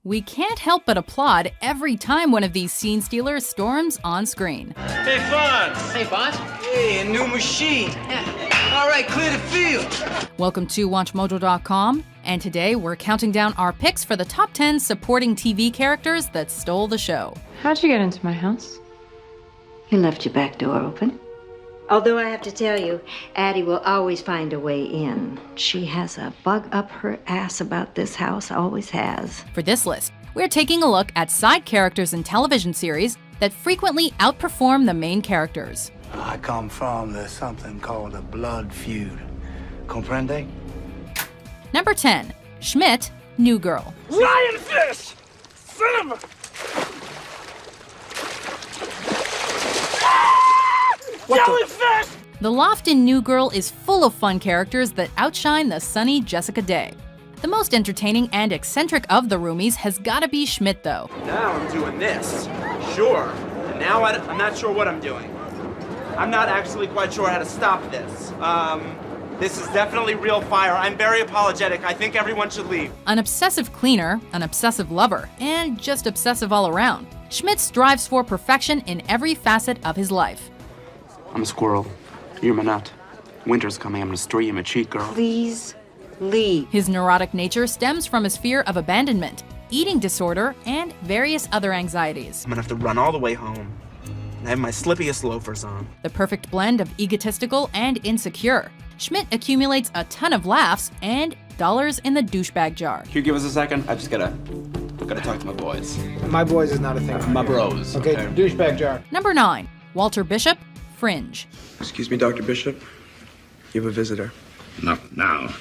We can't help but applaud every time one of these scene stealers storms on screen. Hey, Fonz! Hey, boss. Hey, a new machine. All right, clear the field. Welcome to WatchMojo.com, and today we're counting down our picks for the top 10 supporting TV characters that stole the show. How'd you get into my house? You left your back door open. Although I have to tell you, Addie will always find a way in. She has a bug up her ass about this house, always has. For this list, we're taking a look at side characters in television series that frequently outperform the main characters. I come from something called a blood feud. Comprende? Number 10, Schmidt, New Girl. Lionfish! Cinema! Jellyfish! The loft in New Girl is full of fun characters that outshine the sunny Jessica Day. The most entertaining and eccentric of the roomies has gotta be Schmidt, though. Now I'm doing this. Sure. And now I'm not sure what I'm doing. I'm not actually quite sure how to stop this. This is definitely real fire. I'm very apologetic. I think everyone should leave. An obsessive cleaner, an obsessive lover, and just obsessive all around, Schmidt strives for perfection in every facet of his life. I'm a squirrel. You're my nut. Winter's coming. I'm gonna store you in my cheek, girl. Please leave. His neurotic nature stems from his fear of abandonment, eating disorder, and various other anxieties. I'm gonna have to run all the way home. I have my slippiest loafers on. The perfect blend of egotistical and insecure, Schmidt accumulates a ton of laughs and dollars in the douchebag jar. Can you give us a second? I just gotta talk to my boys. My boys is not a thing. My bros. Okay, douchebag jar. Number 9, Walter Bishop, Fringe. Excuse me, Dr. Bishop. You have a visitor. Not now.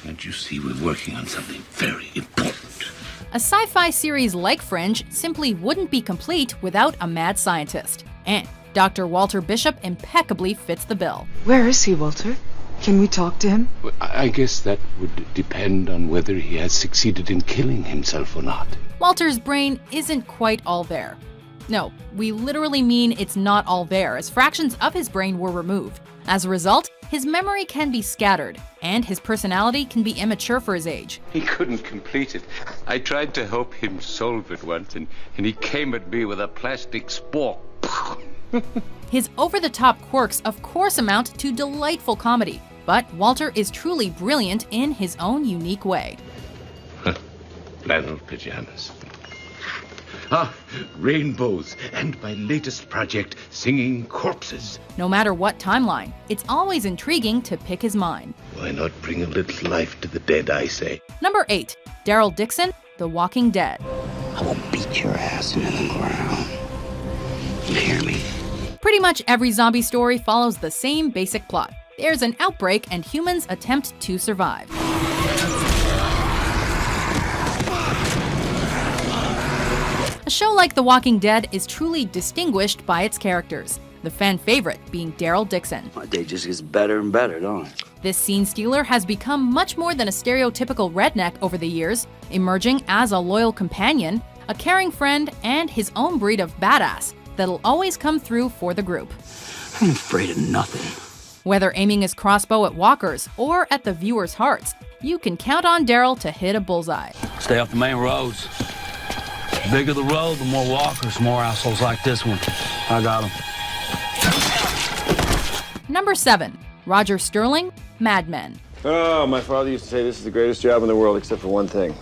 Can't you see we're working on something very important? A sci-fi series like Fringe simply wouldn't be complete without a mad scientist. And Dr. Walter Bishop impeccably fits the bill. Where is he, Walter? Can we talk to him? I guess that would depend on whether he has succeeded in killing himself or not. Walter's brain isn't quite all there. No, we literally mean it's not all there, as fractions of his brain were removed. As a result, his memory can be scattered, and his personality can be immature for his age. He couldn't complete it. I tried to help him solve it once, and he came at me with a plastic spork. His over-the-top quirks of course amount to delightful comedy, but Walter is truly brilliant in his own unique way. Flannel pajamas. Rainbows, and my latest project, singing corpses. No matter what timeline, it's always intriguing to pick his mind. Why not bring a little life to the dead, I say? Number 8, Daryl Dixon, The Walking Dead. I will beat your ass into the ground. You hear me? Pretty much every zombie story follows the same basic plot. There's an outbreak and humans attempt to survive. A show like The Walking Dead is truly distinguished by its characters, the fan favorite being Daryl Dixon. My day just gets better and better, don't it? This scene stealer has become much more than a stereotypical redneck over the years, emerging as a loyal companion, a caring friend, and his own breed of badass that'll always come through for the group. I ain't afraid of nothing. Whether aiming his crossbow at walkers or at the viewers' hearts, you can count on Daryl to hit a bullseye. Stay off the main roads. The bigger the road, the more walkers, more assholes like this one. I got them. Number 7, Roger Sterling, Mad Men. Oh, my father used to say this is the greatest job in the world except for one thing,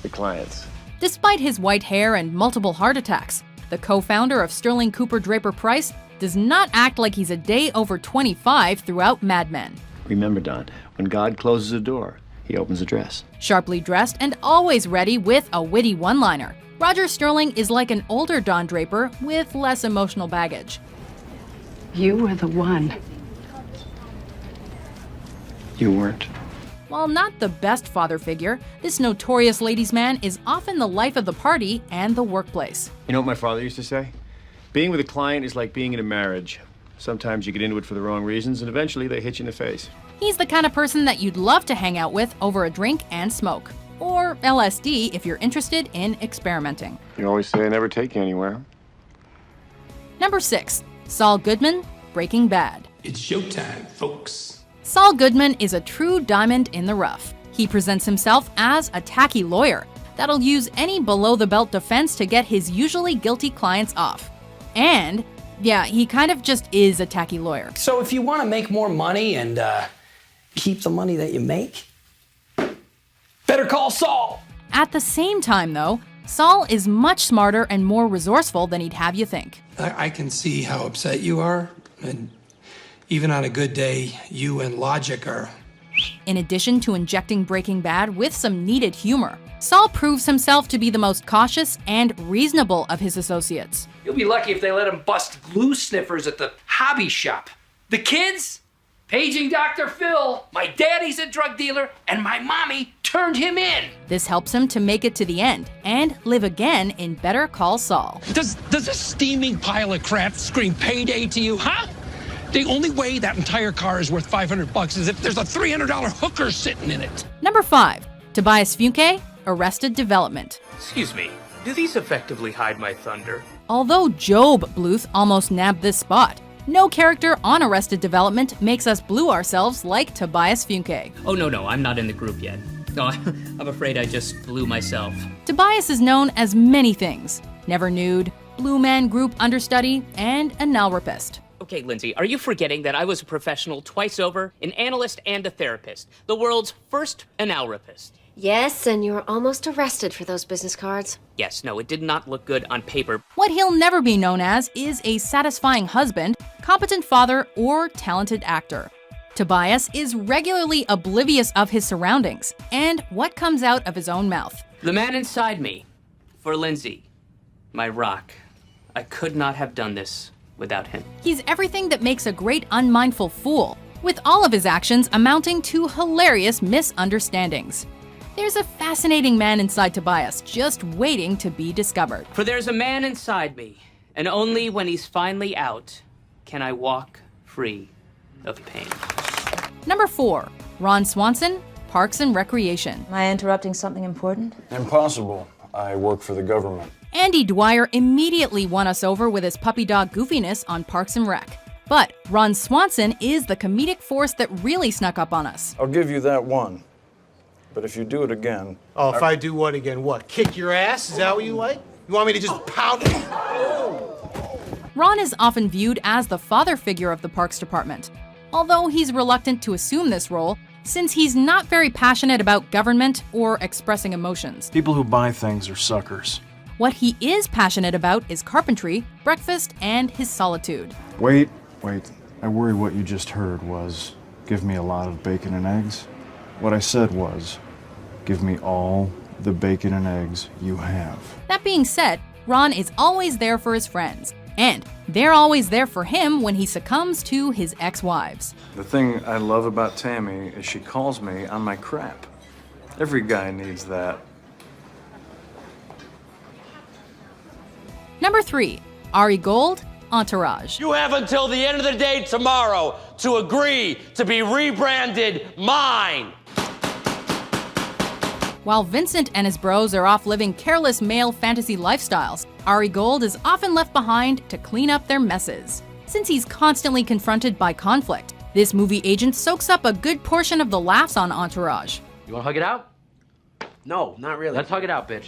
the clients. Despite his white hair and multiple heart attacks, the co-founder of Sterling Cooper Draper Price does not act like he's a day over 25 throughout Mad Men. Remember, Don, when God closes a door, he opens a dress. Sharply dressed and always ready with a witty one-liner, Roger Sterling is like an older Don Draper with less emotional baggage. You were the one. You weren't. While not the best father figure, this notorious ladies' man is often the life of the party and the workplace. You know what my father used to say? Being with a client is like being in a marriage. Sometimes you get into it for the wrong reasons, and eventually they hit you in the face. He's the kind of person that you'd love to hang out with over a drink and smoke. Or LSD if you're interested in experimenting. You always say I never take you anywhere. Number 6, Saul Goodman, Breaking Bad. It's showtime, folks. Saul Goodman is a true diamond in the rough. He presents himself as a tacky lawyer, that'll use any below-the-belt defense to get his usually guilty clients off. And, yeah, he kind of just is a tacky lawyer. So if you want to make more money and keep the money that you make, better call Saul. At the same time, though, Saul is much smarter and more resourceful than he'd have you think. I can see how upset you are, and even on a good day, you and Logic are... In addition to injecting Breaking Bad with some needed humor, Saul proves himself to be the most cautious and reasonable of his associates. You'll be lucky if they let him bust glue sniffers at the hobby shop. The kids? Paging Dr. Phil, my daddy's a drug dealer, and my mommy turned him in. This helps him to make it to the end and live again in Better Call Saul. Does a steaming pile of crap scream payday to you, huh? The only way that entire car is worth $500 is if there's a $300 hooker sitting in it. Number 5. Tobias Funke, Arrested Development. Excuse me, do these effectively hide my thunder? Although Job Bluth almost nabbed this spot, no character on Arrested Development makes us blue ourselves like Tobias Funke. Oh, no, I'm not in the group yet. No, I'm afraid I just blew myself. Tobias is known as many things. Never Nude, Blue Man Group understudy, and a nail rapist. Okay, Lindsay, are you forgetting that I was a professional twice over, an analyst and a therapist, the world's first anal rapist? Yes, and you were almost arrested for those business cards. Yes, no, it did not look good on paper. What he'll never be known as is a satisfying husband, competent father, or talented actor. Tobias is regularly oblivious of his surroundings and what comes out of his own mouth. The man inside me, for Lindsay, my rock. I could not have done this without him. He's everything that makes a great unmindful fool, with all of his actions amounting to hilarious misunderstandings. There's a fascinating man inside Tobias, just waiting to be discovered. For there's a man inside me, and only when he's finally out can I walk free of pain. Number 4. Ron Swanson, Parks and Recreation. Am I interrupting something important? Impossible. I work for the government. Andy Dwyer immediately won us over with his puppy dog goofiness on Parks and Rec. But Ron Swanson is the comedic force that really snuck up on us. I'll give you that one. But if you do it again... Oh, if I do what again? What? Kick your ass? Is that what you like? You want me to just pound it? Ron is often viewed as the father figure of the Parks Department, although he's reluctant to assume this role since he's not very passionate about government or expressing emotions. People who buy things are suckers. What he is passionate about is carpentry, breakfast, and his solitude. Wait. I worry what you just heard was, give me a lot of bacon and eggs. What I said was, give me all the bacon and eggs you have. That being said, Ron is always there for his friends, and they're always there for him when he succumbs to his ex-wives. The thing I love about Tammy is she calls me on my crap. Every guy needs that. Number 3. Ari Gold, Entourage. You have until the end of the day tomorrow to agree to be rebranded mine. While Vincent and his bros are off living careless male fantasy lifestyles, Ari Gold is often left behind to clean up their messes. Since he's constantly confronted by conflict, this movie agent soaks up a good portion of the laughs on Entourage. You wanna hug it out? No, not really. Let's hug it out, bitch.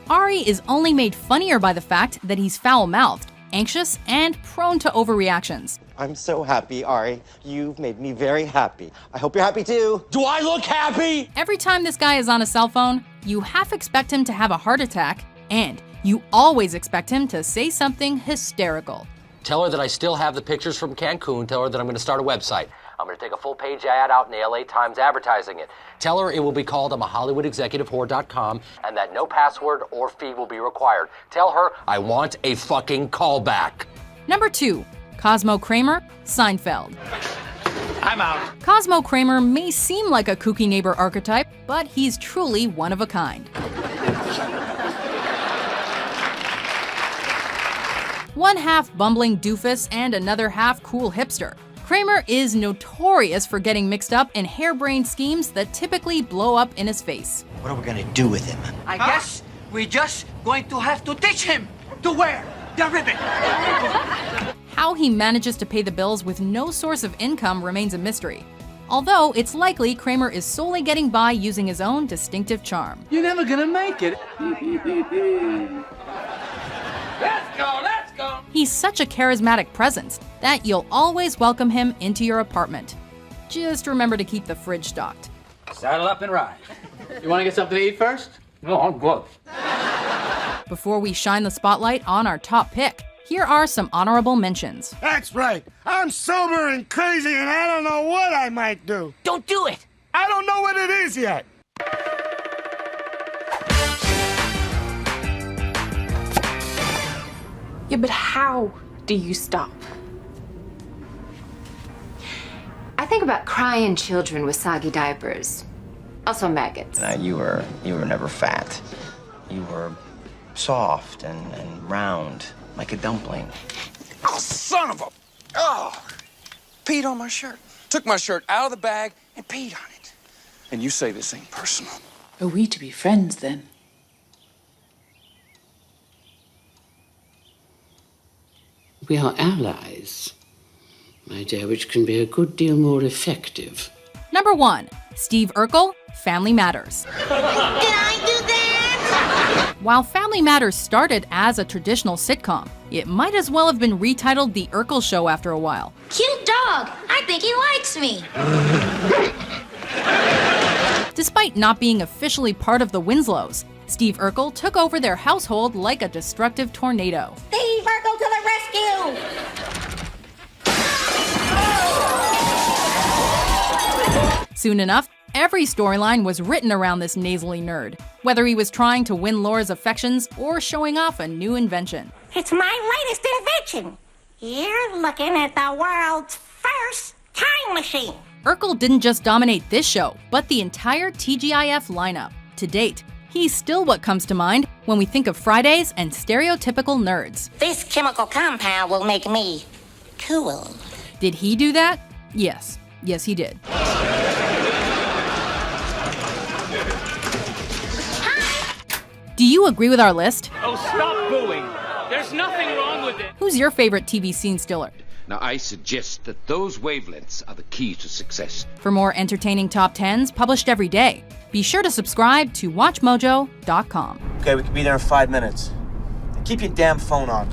Ari is only made funnier by the fact that he's foul-mouthed, anxious, and prone to overreactions. I'm so happy, Ari. You've made me very happy. I hope you're happy too. Do I look happy? Every time this guy is on a cell phone, you half expect him to have a heart attack, and you always expect him to say something hysterical. Tell her that I still have the pictures from Cancun. Tell her that I'm going to start a website. I'm going to take a full-page ad out in the LA Times advertising it. Tell her it will be called I'mAHollywoodExecutiveWhore.com and that no password or fee will be required. Tell her I want a fucking callback. Number 2. Cosmo Kramer, Seinfeld. I'm out. Cosmo Kramer may seem like a kooky neighbor archetype, but he's truly one of a kind. One half bumbling doofus and another half cool hipster, Kramer is notorious for getting mixed up in harebrained schemes that typically blow up in his face. What are we gonna do with him? I guess we're just going to have to teach him to wear the ribbon. How he manages to pay the bills with no source of income remains a mystery. although it's likely Kramer is solely getting by using his own distinctive charm. You're never gonna make it. Let's go! He's such a charismatic presence that you'll always welcome him into your apartment. Just remember to keep the fridge stocked. Saddle up and ride. You wanna get something to eat first? No, I'm good. Before we shine the spotlight on our top pick, here are some honorable mentions. That's right. I'm sober and crazy and I don't know what I might do. Don't do it. I don't know what it is yet. Yeah, but how do you stop? I think about crying children with soggy diapers. Also maggots. You were never fat. You were soft and round, like a dumpling. Oh, son of a... Oh! Peed on my shirt. Took my shirt out of the bag and peed on it. And you say this ain't personal. Are we to be friends then? We are allies, my dear, which can be a good deal more effective. Number 1, Steve Urkel, Family Matters. Did I do that? While Family Matters started as a traditional sitcom, it might as well have been retitled The Urkel Show after a while. Cute dog. I think he likes me. Despite not being officially part of the Winslows, Steve Urkel took over their household like a destructive tornado. Steve Urkel to the rescue! Soon enough, every storyline was written around this nasally nerd, whether he was trying to win Laura's affections or showing off a new invention. It's my latest invention. You're looking at the world's first time machine. Urkel didn't just dominate this show, but the entire TGIF lineup. To date, he's still what comes to mind when we think of Fridays and stereotypical nerds. This chemical compound will make me cool. Did he do that? Yes. Yes, he did. Do you agree with our list? Oh, stop booing. There's nothing wrong with it. Who's your favorite TV scene stealer? Now, I suggest that those wavelengths are the key to success. For more entertaining top 10s published every day, be sure to subscribe to WatchMojo.com. Okay, we can be there in 5 minutes. Keep your damn phone on.